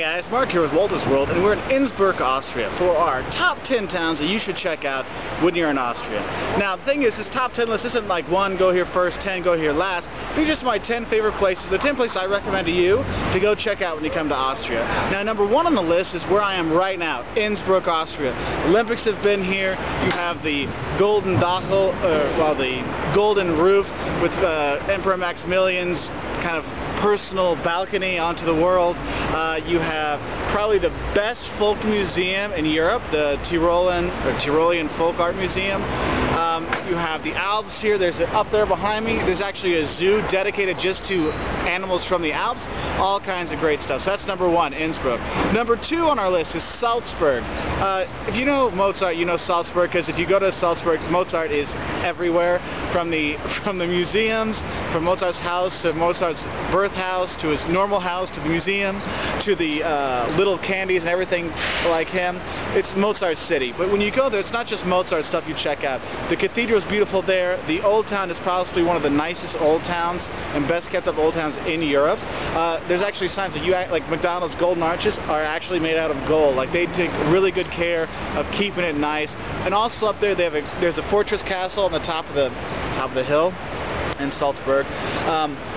guys, Mark here with Wolters World, and we're in Innsbruck, Austria for our top 10 towns that you should check out when you're in Austria. Now, the thing is, this top 10 list isn't like 1 go here first, 10 go here last. These are just my 10 favorite places, the 10 places I recommend to you to go check out when you come to Austria. Now, number 1 on the list is where I am right now, Innsbruck, Austria. Olympics have been here. You have the Golden Dachel, the golden roof with Emperor Maximilian's kind of personal balcony onto the world. You have probably the best folk museum in Europe, the Tyrolean Folk Art Museum. You have the Alps here. There's up there behind me. There's actually a zoo dedicated just to animals from the Alps. All kinds of great stuff. So that's number 1, Innsbruck. Number 2 on our list is Salzburg. If you know Mozart, you know Salzburg, because if you go to Salzburg, Mozart is everywhere. From the museums, from Mozart's house to Mozart's birth house to his normal house to the museum to the little candies and everything like him. It's Mozart's city. But when you go there, it's not just Mozart stuff you check out. The cathedral is beautiful there. The old town is possibly one of the nicest old towns and best kept up old towns in Europe. There's actually signs that like McDonald's golden arches are actually made out of gold. Like they take really good care of keeping it nice. And also up there, there's a fortress castle on the top of the hill in Salzburg.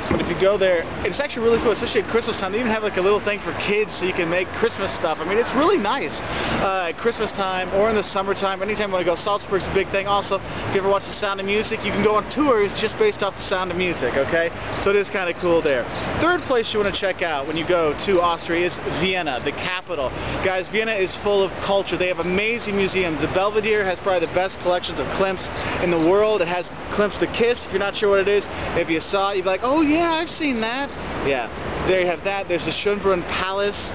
But if you go there, it's actually really cool, especially at Christmas time. They even have like a little thing for kids so you can make Christmas stuff. I mean, it's really nice at Christmas time or in the summertime. Anytime you want to go, Salzburg's a big thing. Also, if you ever watch The Sound of Music, you can go on tours just based off The Sound of Music, okay? So it is kind of cool there. Third place you want to check out when you go to Austria is Vienna, the capital. Guys, Vienna is full of culture. They have amazing museums. The Belvedere has probably the best collections of Klimts in the world. It has Klimts to Kiss, if you're not sure what it is. If you saw it, you'd be like, oh yeah, I've seen that. Yeah, there you have that. There's the Schönbrunn Palace,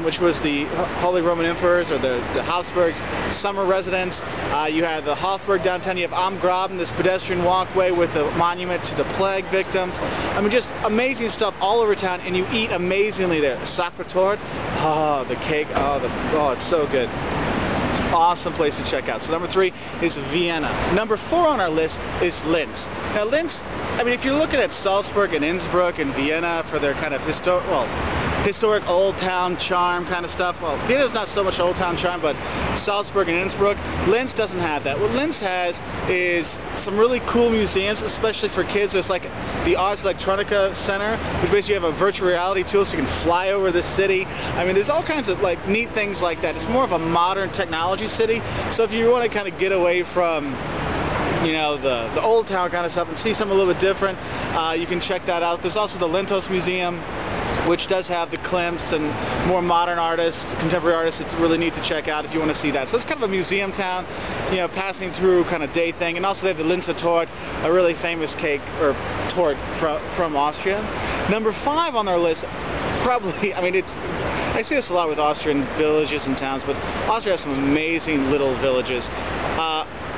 which was the Holy Roman Emperors, or the Habsburgs' summer residence. You have the Hofburg downtown. You have Am Graben, this pedestrian walkway with a monument to the plague victims. I mean, just amazing stuff all over town, and you eat amazingly there. Sachertorte, oh, the cake, oh, it's so good. Awesome place to check out. So number 3 is Vienna. Number 4 on our list is Linz. Now Linz, I mean, if you're looking at Salzburg and Innsbruck and Vienna for their kind of historic old town charm kind of stuff. Well, Vienna's not so much old town charm, but Salzburg and Innsbruck, Linz doesn't have that. What Linz has is some really cool museums, especially for kids. There's like the Ars Electronica Center, which basically you have a virtual reality tool so you can fly over the city. I mean, there's all kinds of like neat things like that. It's more of a modern technology city. So if you want to kind of get away from, you know, the old town kind of stuff and see something a little bit different, you can check that out. There's also the Lintos Museum, which does have the Klimts and more modern artists, contemporary artists. It's really neat to check out if you want to see that. So it's kind of a museum town, you know, passing through kind of day thing. And also they have the Linzer Torte, a really famous cake or torte from Austria. Number 5 on their list, probably, I mean, I see this a lot with Austrian villages and towns, but Austria has some amazing little villages.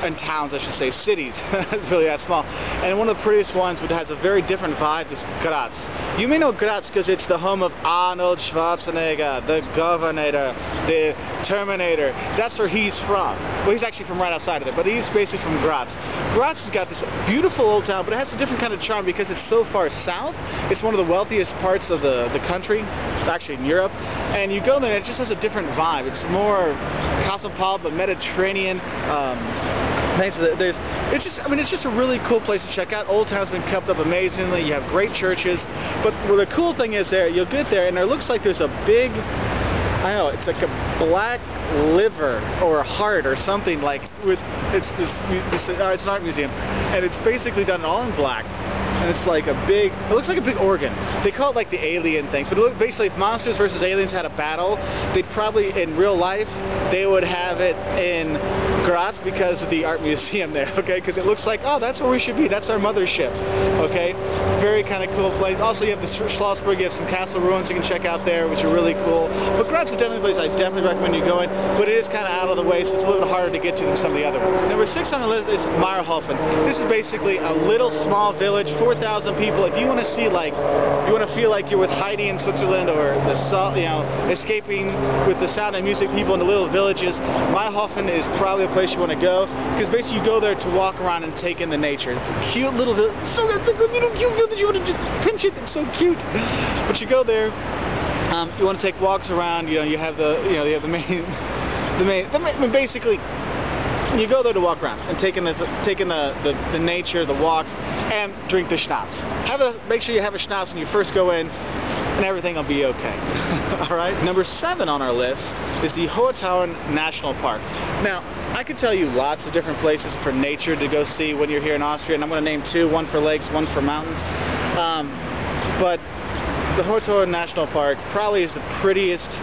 And towns, I should say, cities, really that small. And one of the prettiest ones, which has a very different vibe, is Graz. You may know Graz because it's the home of Arnold Schwarzenegger, the Governor, the Terminator. That's where he's from. Well, he's actually from right outside of there, but he's basically from Graz. Graz has got this beautiful old town, but it has a different kind of charm because it's so far south. It's one of the wealthiest parts of the country, actually in Europe. And you go there and it just has a different vibe. It's more cosmopolitan, but Mediterranean. It's just a really cool place to check out. Old town's been kept up amazingly. You have great churches, but the cool thing is you'll get there and there looks like there's a big, I don't know, it's like a black liver or a heart or something, like it's an art museum, and it's basically done all in black. And it's like it looks like a big organ. They call it like the alien things, but basically if Monsters vs. Aliens had a battle, they'd probably, in real life, they would have it in Graz because of the art museum there, okay? Because it looks like, oh, that's where we should be. That's our mothership, okay? Very kind of cool place. Also, you have the Schlossburg. You have some castle ruins you can check out there, which are really cool. But Graz is definitely a place I definitely recommend you going, but it is kind of out of the way, so it's a little bit harder to get to than some of the other ones. Number 6 on the list is Mayrhofen. This is basically a little small village, 4,000 people. If you want to see, like, you want to feel like you're with Heidi in Switzerland, or escaping with the Sound of Music people in the little villages, Mayrhofen is probably the place you want to go, because basically you go there to walk around and take in the nature. It's a cute little village. It's a good little cute village. You want to just pinch it. It's so cute. But you go there, You want to take walks around. You have the basically. You go there to walk around and taking the nature, the walks, and drink the schnapps. Make sure you have a schnapps when you first go in, and everything will be okay. All right. Number 7 on our list is the Hohen Tauern National Park. Now, I could tell you lots of different places for nature to go see when you're here in Austria, and I'm going to name 2: one for lakes, one for mountains. But the Hohen Tauern National Park probably is the prettiest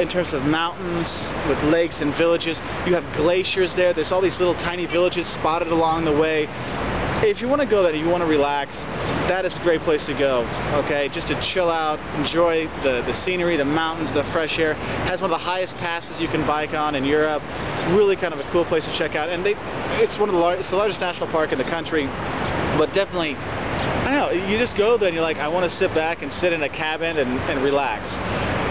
in terms of mountains with lakes and villages. You have glaciers there. There's all these little tiny villages spotted along the way. If you want to go there and you want to relax, that is a great place to go, okay? Just to chill out, enjoy the scenery, the mountains, the fresh air. It has one of the highest passes you can bike on in Europe. Really kind of a cool place to check out. And it's the largest national park in the country, but definitely, I don't know, you just go there and you're like, I want to sit back and sit in a cabin and relax.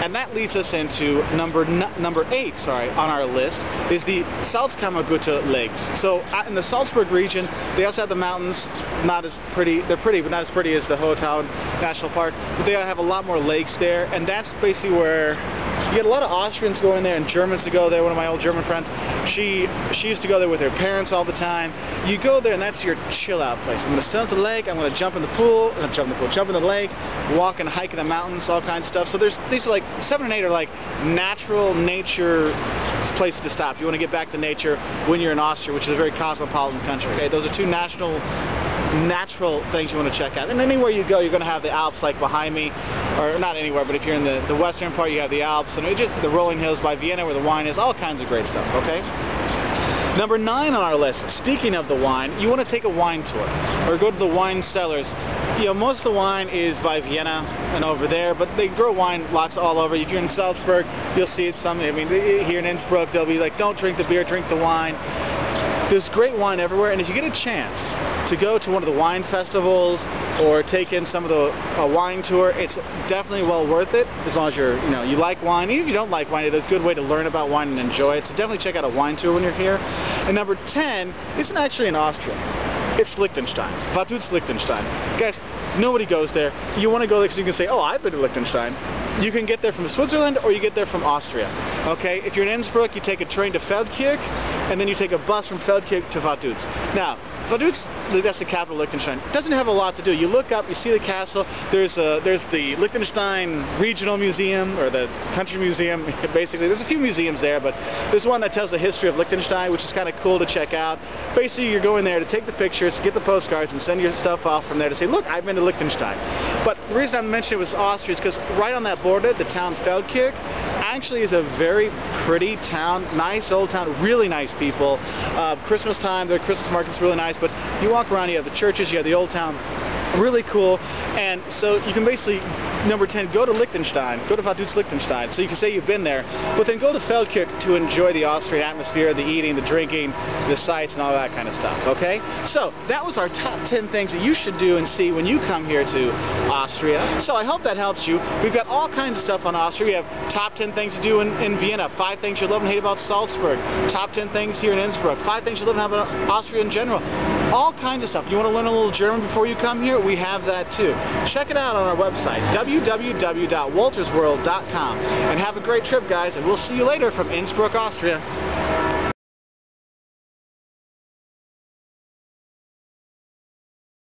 And that leads us into number 8, on our list, is the Salzkammergut Lakes. So in the Salzburg region, they also have the mountains, not as pretty, they're pretty, but not as pretty as the Hohen Tauern National Park, but they have a lot more lakes there, and that's basically where you get a lot of Austrians going there and Germans to go there. One of my old German friends, she used to go there with her parents all the time. You go there and that's your chill out place. I'm going to sit at the lake, I'm going to jump in the pool, jump in the lake, walk and hike in the mountains, all kinds of stuff. So these are like 7 and 8 are like natural nature places to stop. You want to get back to nature when you're in Austria, which is a very cosmopolitan country. Okay, those are 2 natural things you want to check out. And anywhere you go, you're going to have the Alps like behind me, or not anywhere, but if you're in the western part, you have the Alps, and just the rolling hills by Vienna where the wine is, all kinds of great stuff, okay? Number 9 on our list, speaking of the wine, you want to take a wine tour, or go to the wine cellars. Most of the wine is by Vienna and over there, but they grow wine lots all over. If you're in Salzburg, you'll see it some, here in Innsbruck, they'll be like, don't drink the beer, drink the wine. There's great wine everywhere, and if you get a chance to go to one of the wine festivals or take in some of the wine tour, it's definitely well worth it, as long as you like wine. Even if you don't like wine, it's a good way to learn about wine and enjoy it. So definitely check out a wine tour when you're here. And number 10 isn't actually in Austria. It's Liechtenstein. Vaduz, Liechtenstein. Guys, nobody goes there. You want to go there because you can say, oh, I've been to Liechtenstein. You can get there from Switzerland or you get there from Austria. Okay, if you're in Innsbruck, you take a train to Feldkirch, and then you take a bus from Feldkirch to Vaduz. Now, Vaduz, that's the capital of Liechtenstein. It doesn't have a lot to do. You look up, you see the castle. There's the Liechtenstein Regional Museum, or the Country Museum, basically. There's a few museums there, but there's one that tells the history of Liechtenstein, which is kind of cool to check out. Basically, you're going there to take the pictures, get the postcards, and send your stuff off from there to say, look, I've been to Liechtenstein. But the reason I mentioned it was Austria is because right on that border, the town Feldkirch actually is a very pretty town, nice old town, really nice people. Christmas time, the Christmas market's really nice, but you walk around, you have the churches, you have the old town, really cool. And so you can basically, number 10, go to Liechtenstein, go to Vaduz, Liechtenstein, so you can say you've been there, but then go to Feldkirch to enjoy the Austrian atmosphere, the eating, the drinking, the sights, and all that kind of stuff, okay? So that was our top 10 things that you should do and see when you come here to Austria. So I hope that helps you. We've got all kinds of stuff on Austria. We have top 10 things to do in Vienna, 5 things you love and hate about Salzburg, top 10 things here in Innsbruck, 5 things you love and hate about Austria in general. All kinds of stuff. You want to learn a little German before you come here? We have that too. Check it out on our website, www.woltersworld.com, and have a great trip, guys, and we'll see you later from Innsbruck, Austria.